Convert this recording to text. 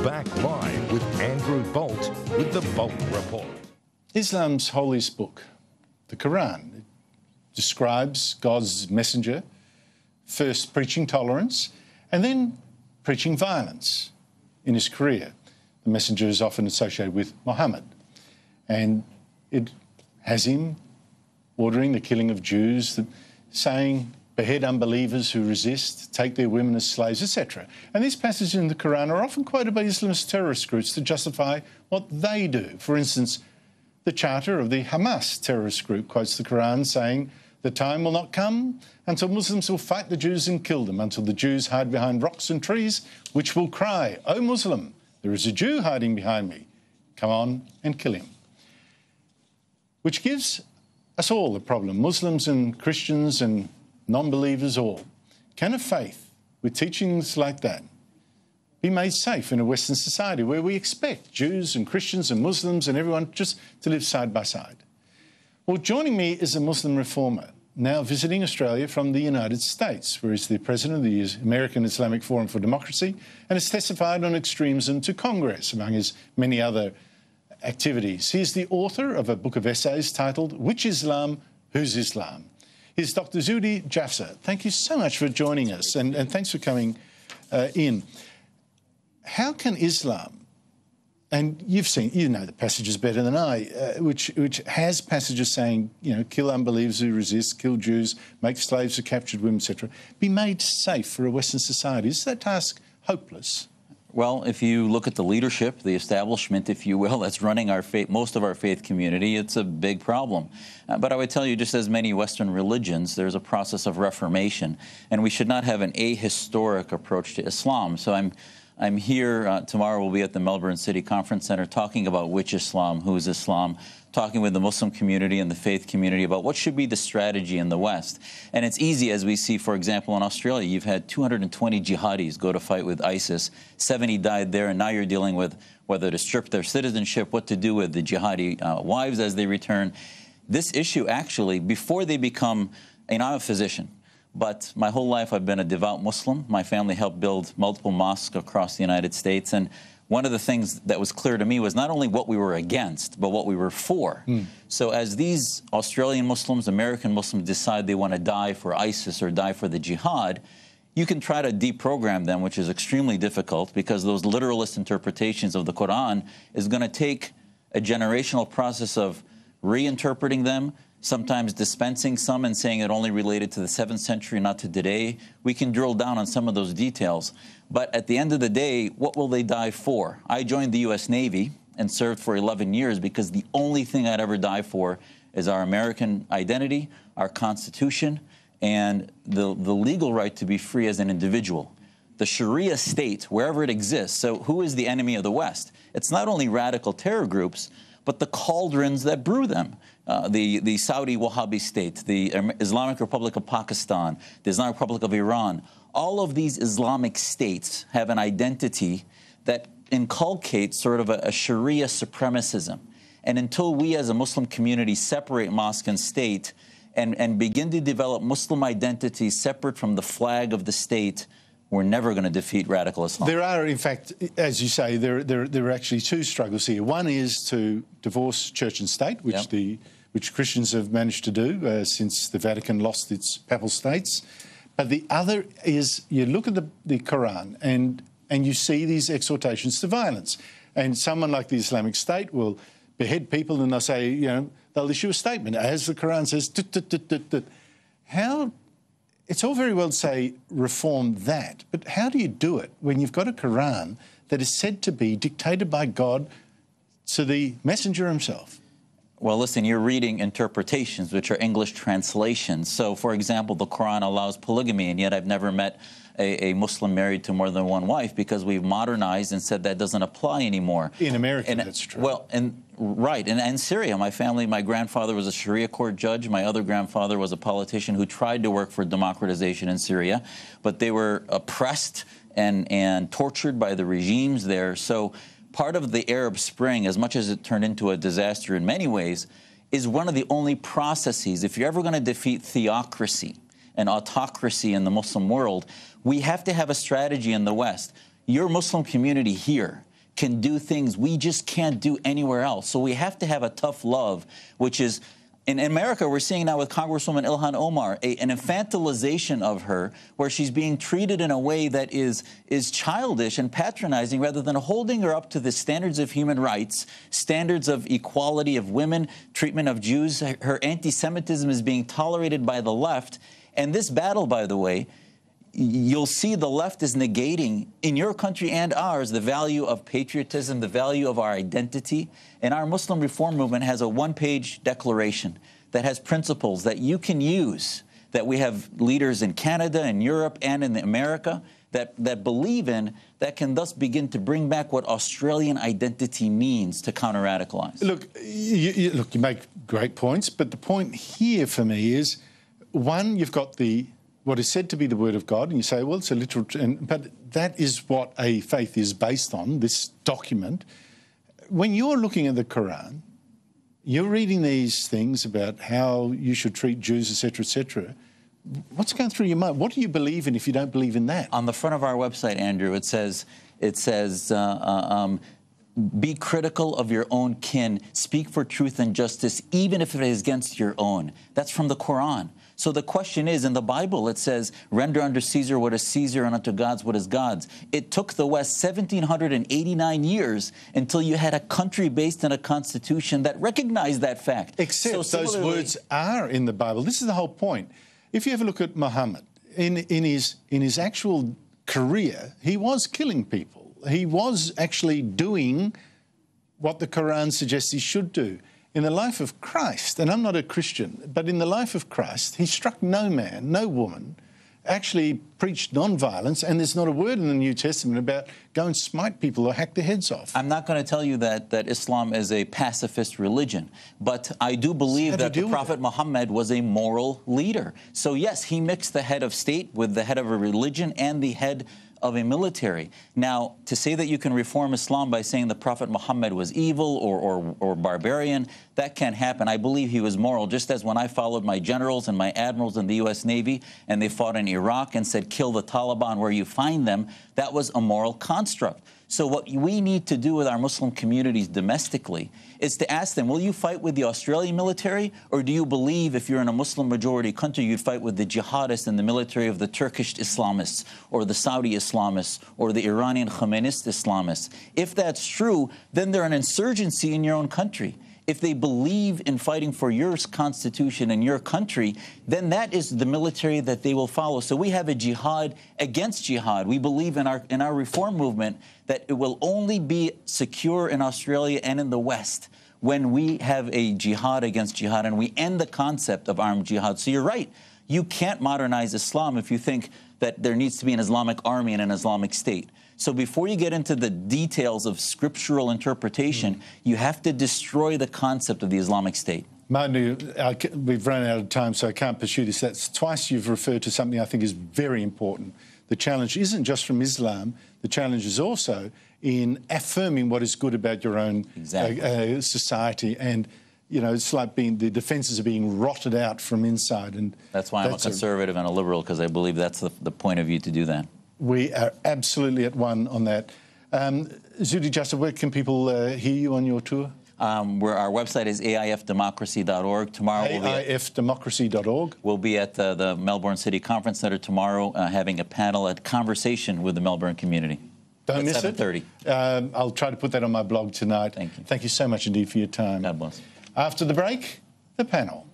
back live with Andrew Bolt with the Bolt Report. Islam's holiest book, the Quran, describes God's messenger first preaching tolerance and then preaching violence in his career. The messenger is often associated with Muhammad, and it has him ordering the killing of Jews, saying, behead unbelievers who resist, take their women as slaves, etc. And these passages in the Quran are often quoted by Islamist terrorist groups to justify what they do. For instance, the charter of the Hamas terrorist group quotes the Quran saying, the time will not come until Muslims will fight the Jews and kill them, until the Jews hide behind rocks and trees, which will cry, O Muslim, there is a Jew hiding behind me. Come on and kill him. Which gives us all a problem, Muslims and Christians and non-believers all. Can a faith with teachings like that be made safe in a Western society where we expect Jews and Christians and Muslims and everyone just to live side by side? Well, joining me is a Muslim reformer, now visiting Australia from the United States, where he's the president of the American Islamic Forum for Democracy and has testified on extremism to Congress, among his many other activities. He's the author of a book of essays titled, Which Islam? Whose Islam? He's Dr. Zuhdi Jafza. Thank you so much for joining us, and thanks for coming in. How can Islam, and you know the passages better than I, which has passages saying, you know, kill unbelievers who resist, kill Jews, make slaves of captured women, etc., be made safe for a Western society? Is that task hopeless? Well, if you look at the leadership, the establishment, if you will, that's running our faith, most of our faith community, it's a big problem. But I would tell you, just as many Western religions, there's a process of reformation, and we should not have an ahistoric approach to Islam. So I'm here tomorrow. We'll be at the Melbourne City Conference Centre talking about which Islam, who's Islam, talking with the Muslim community and the faith community about what should be the strategy in the West. And it's easy, as we see, for example, in Australia, you've had 220 jihadis go to fight with ISIS. 70 died there, and now you're dealing with whether to strip their citizenship, what to do with the jihadi wives as they return. This issue, actually, before they become, and I'm a physician, but my whole life I've been a devout Muslim. My family helped build multiple mosques across the United States, and one of the things that was clear to me was not only what we were against, but what we were for. So as these Australian Muslims, American Muslims decide they want to die for ISIS or die for the jihad, you can try to deprogram them, which is extremely difficult because those literalist interpretations of the Quran is going to take a generational process of reinterpreting them, sometimes dispensing some and saying it only related to the 7th century, not to today. We can drill down on some of those details. But at the end of the day, what will they die for? I joined the U.S. Navy and served for 11 years because the only thing I'd ever die for is our American identity, our Constitution, and the legal right to be free as an individual. The Sharia state, wherever it exists. So who is the enemy of the West? It's not only radical terror groups, but the cauldrons that brew them. The Saudi Wahhabi state, the Islamic Republic of Pakistan, the Islamic Republic of Iran, all of these Islamic states have an identity that inculcates sort of a Sharia supremacism. And until we as a Muslim community separate mosque and state and begin to develop Muslim identity separate from the flag of the state, we're never going to defeat radical Islam. There are, in fact, as you say, there are actually two struggles here. One is to divorce church and state, which Christians have managed to do since the Vatican lost its papal states. But the other is you look at the Quran and you see these exhortations to violence. And someone like the Islamic State will behead people and they'll say, you know, they'll issue a statement, as the Quran says, how... It's all very well to say reform that, but how do you do it when you've got a Quran that is said to be dictated by God to the messenger himself? Well, listen, you're reading interpretations, which are English translations. So, for example, the Quran allows polygamy, and yet I've never met a Muslim married to more than one wife because we've modernized and said that doesn't apply anymore. In America, that's true. Well, right, and Syria, my family, my grandfather was a Sharia court judge. My other grandfather was a politician who tried to work for democratization in Syria, but they were oppressed and tortured by the regimes there. So part of the Arab Spring, as much as it turned into a disaster in many ways, is one of the only processes. If you're ever going to defeat theocracy and autocracy in the Muslim world, we have to have a strategy in the West. Your Muslim community here can do things we just can't do anywhere else. So we have to have a tough love, which is, in America, we're seeing now with Congresswoman Ilhan Omar, an infantilization of her, where she's being treated in a way that is childish and patronizing, rather than holding her up to the standards of human rights, standards of equality of women, treatment of Jews. Her anti-Semitism is being tolerated by the left. And this battle, by the way, you'll see the left is negating, in your country and ours, the value of patriotism, the value of our identity. And our Muslim Reform Movement has a one-page declaration that has principles that you can use, that we have leaders in Canada and Europe and in America that believe in, that can thus begin to bring back what Australian identity means to counter-radicalize. Look, you make great points, but the point here for me is, one, you've got what is said to be the Word of God, and you say, well, it's a literal... but that is what a faith is based on, this document. When you're looking at the Quran, you're reading these things about how you should treat Jews, etc., etc. What's going through your mind? What do you believe in if you don't believe in that? On the front of our website, Andrew, it says, be critical of your own kin, speak for truth and justice, even if it is against your own. That's from the Quran. So the question is, in the Bible, it says, render unto Caesar what is Caesar and unto God's what is God's. It took the West 1,789 years until you had a country based on a constitution that recognized that fact. Except so those words are in the Bible. This is the whole point. If you ever look at Muhammad, in his actual career, he was killing people. He was actually doing what the Quran suggests he should do. In the life of Christ, and I'm not a Christian, but in the life of Christ, he struck no man, no woman, actually preached non-violence, and there's not a word in the New Testament about go and smite people or hack their heads off. I'm not going to tell you that Islam is a pacifist religion, but I do believe that the Prophet Muhammad was a moral leader. So yes, he mixed the head of state with the head of a religion and the head of a military. Now, to say that you can reform Islam by saying the Prophet Muhammad was evil or barbarian, that can't happen. I believe he was moral, just as when I followed my generals and my admirals in the U.S. Navy and they fought in Iraq and said, kill the Taliban where you find them, that was a moral construct. So what we need to do with our Muslim communities domestically is to ask them, will you fight with the Australian military, or do you believe if you're in a Muslim-majority country, you'd fight with the jihadists in the military of the Turkish Islamists, or the Saudi Islamists, or the Iranian Khomeinist Islamists? If that's true, then they're an insurgency in your own country. If they believe in fighting for your constitution and your country, then that is the military that they will follow. So we have a jihad against jihad. We believe in our reform movement that it will only be secure in Australia and in the West when we have a jihad against jihad and we end the concept of armed jihad. So you're right. You can't modernize Islam if you think that there needs to be an Islamic army and an Islamic state. So before you get into the details of scriptural interpretation, you have to destroy the concept of the Islamic State. Martin, we've run out of time, so I can't pursue this. That's twice you've referred to something I think is very important. The challenge isn't just from Islam. The challenge is also in affirming what is good about your own society. And, you know, it's like the defences are being rotted out from inside. And that's why I'm a conservative and a liberal, because I believe that's the point of view to do that. We are absolutely at one on that. Zuhdi Jasser, where can people hear you on your tour? Our website is aifdemocracy.org. Tomorrow aifdemocracy.org. We'll be at the Melbourne City Conference Centre tomorrow having a panel, a conversation with the Melbourne community. Don't miss it. 7:30. I'll try to put that on my blog tonight. Thank you. Thank you so much indeed for your time. God bless. After the break, the panel.